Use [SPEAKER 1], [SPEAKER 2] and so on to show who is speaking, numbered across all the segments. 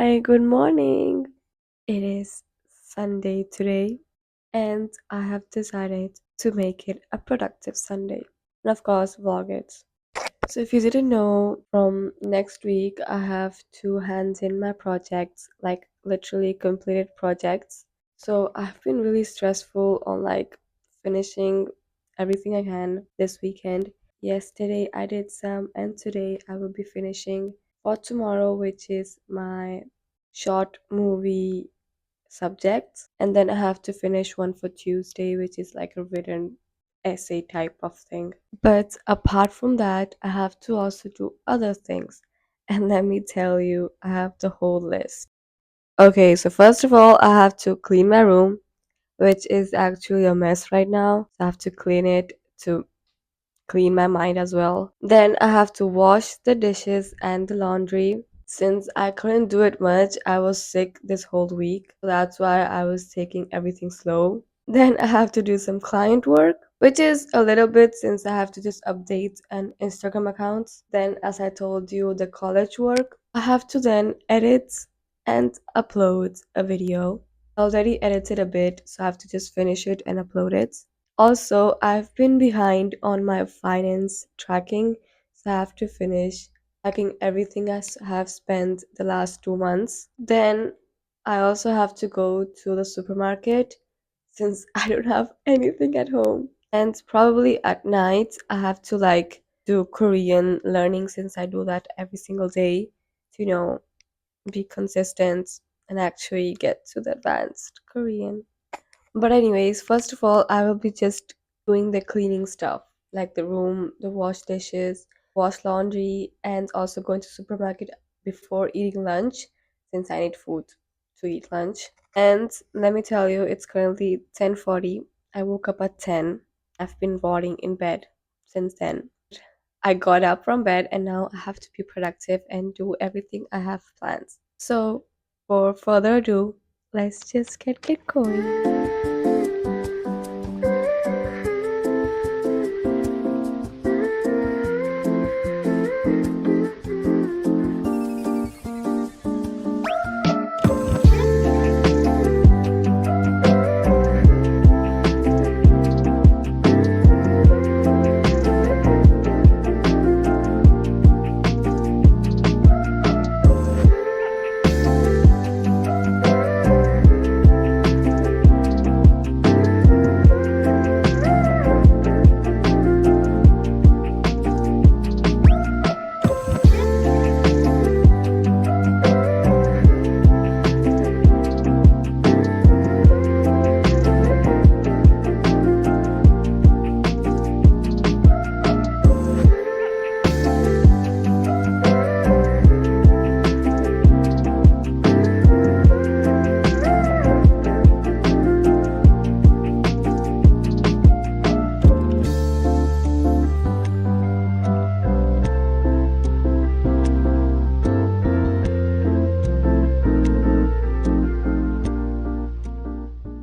[SPEAKER 1] Hi, good morning. It is Sunday today, and I have decided to make it a productive Sunday. And of course, vlog it. So, if you didn't know, from next week, I have to hand in my projects, like literally completed projects. So, I've been really stressful on finishing everything I can this weekend. Yesterday, I did some, and today, I will be finishing for tomorrow, which is my short movie subjects. And then I have to finish one for Tuesday, which is like a written essay type of thing. But apart from that, I have to also do other things. And let me tell you, I have the whole list. Okay, so first of all, I have to clean my room, which is actually a mess right now. So I have to clean it to clean my mind as well. Then I have to wash the dishes and the laundry. Since I couldn't do it much, I was sick this whole week. So that's why I was taking everything slow. Then I have to do some client work, which is a little bit since I have to just update an Instagram account. Then, as I told you, the college work, I have to then edit and upload a video. I already edited a bit, so I have to just finish it and upload it. Also, I've been behind on my finance tracking, so I have to finish tracking everything have spent the last 2 months. Then I also have to go to the supermarket since I don't have anything at home. And probably at night, I have to do Korean learning since I do that every single day to, be consistent and actually get to the advanced Korean. But anyways, first of all, I will be just doing the cleaning stuff, like the room, the wash dishes, wash laundry, and also going to supermarket before eating lunch since I need food to eat lunch. And let me tell you, it's currently 10:40. I woke up at 10. I've been rotting in bed since then. I got up from bed and now I have to be productive and do everything I have planned. So, for further ado, let's just get going.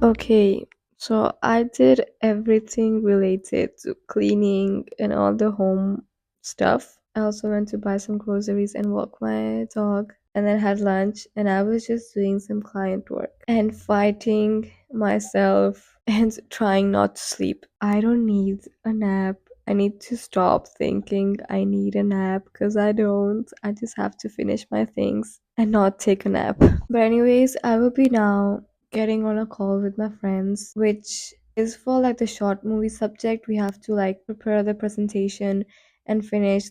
[SPEAKER 1] Okay, so I did everything related to cleaning and all the home stuff. I also went to buy some groceries and walk my dog, and then had lunch. And I was just doing some client work and fighting myself and trying not to sleep. I don't need a nap. I need to stop thinking I need a nap because I don't. I just have to finish my things and not take a nap. But, anyways, I will be now getting on a call with my friends, which is for the short movie subject. We have to prepare the presentation and finish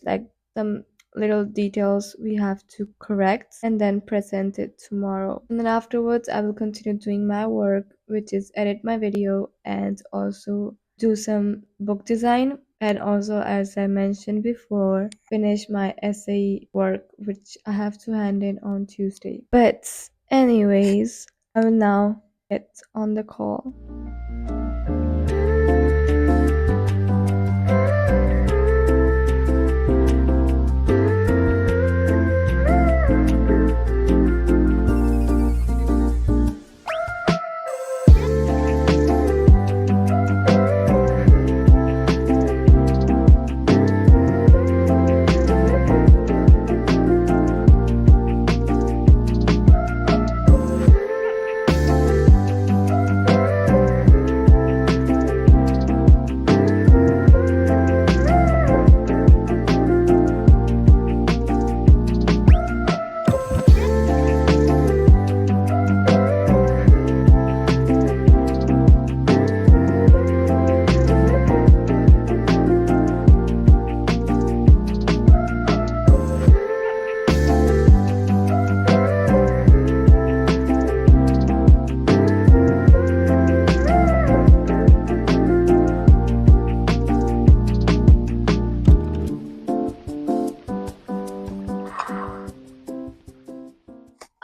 [SPEAKER 1] some little details we have to correct and then present it tomorrow. And then afterwards, I will continue doing my work, which is edit my video and also do some book design. And also, as I mentioned before, finish my essay work, which I have to hand in on Tuesday. But, anyways, I will now get on the call.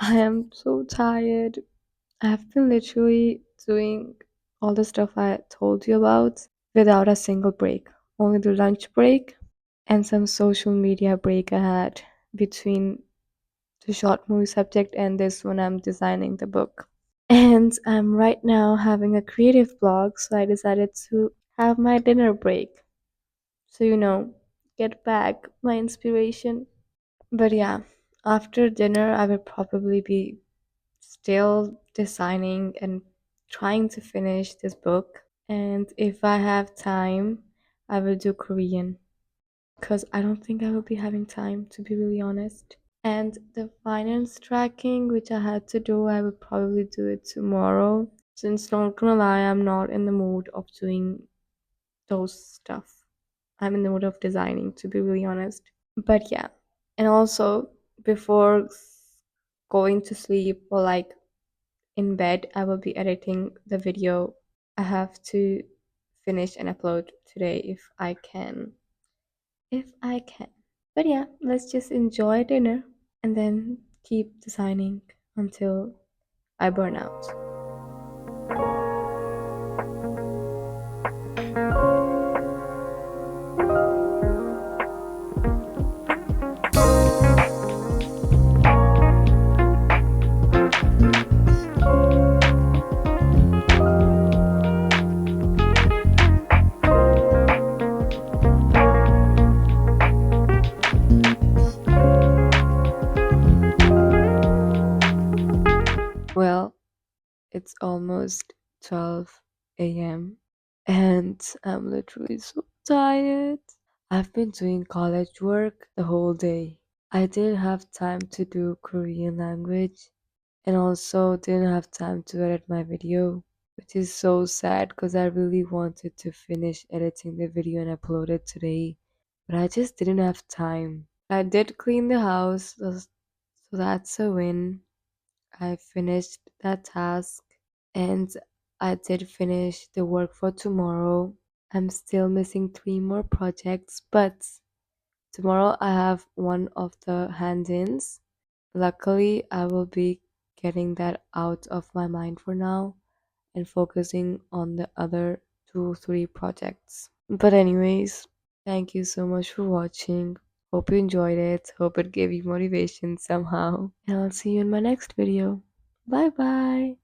[SPEAKER 1] I am so tired. I've been literally doing all the stuff I told you about without a single break. Only the lunch break and some social media break I had between the short movie subject and this when I'm designing the book. And I'm right now having a creative block, so I decided to have my dinner break. So, get back my inspiration. But yeah, after dinner, I will probably be still designing and trying to finish this book. And if I have time, I will do Korean because I don't think I will be having time, to be really honest. And the finance tracking, which I had to do, I will probably do it tomorrow. Since, not gonna lie, I'm not in the mood of doing those stuff. I'm in the mood of designing, to be really honest. But yeah, and also before going to sleep or like in bed, I will be editing the video I have to finish and upload today if I can. If I can. But yeah, let's just enjoy dinner and then keep designing until I burn out. Well, it's almost 12 a.m. and I'm literally so tired. I've been doing college work the whole day. I didn't have time to do Korean language and also didn't have time to edit my video, which is so sad because I really wanted to finish editing the video and upload it today, but I just didn't have time. I did clean the house, so that's a win. I finished that task and I did finish the work for tomorrow. I'm still missing three more projects, but tomorrow I have one of the hand-ins. Luckily, I will be getting that out of my mind for now and focusing on the other two, three projects. But, anyways, thank you so much for watching. Hope you enjoyed it. Hope it gave you motivation somehow. And I'll see you in my next video. Bye bye.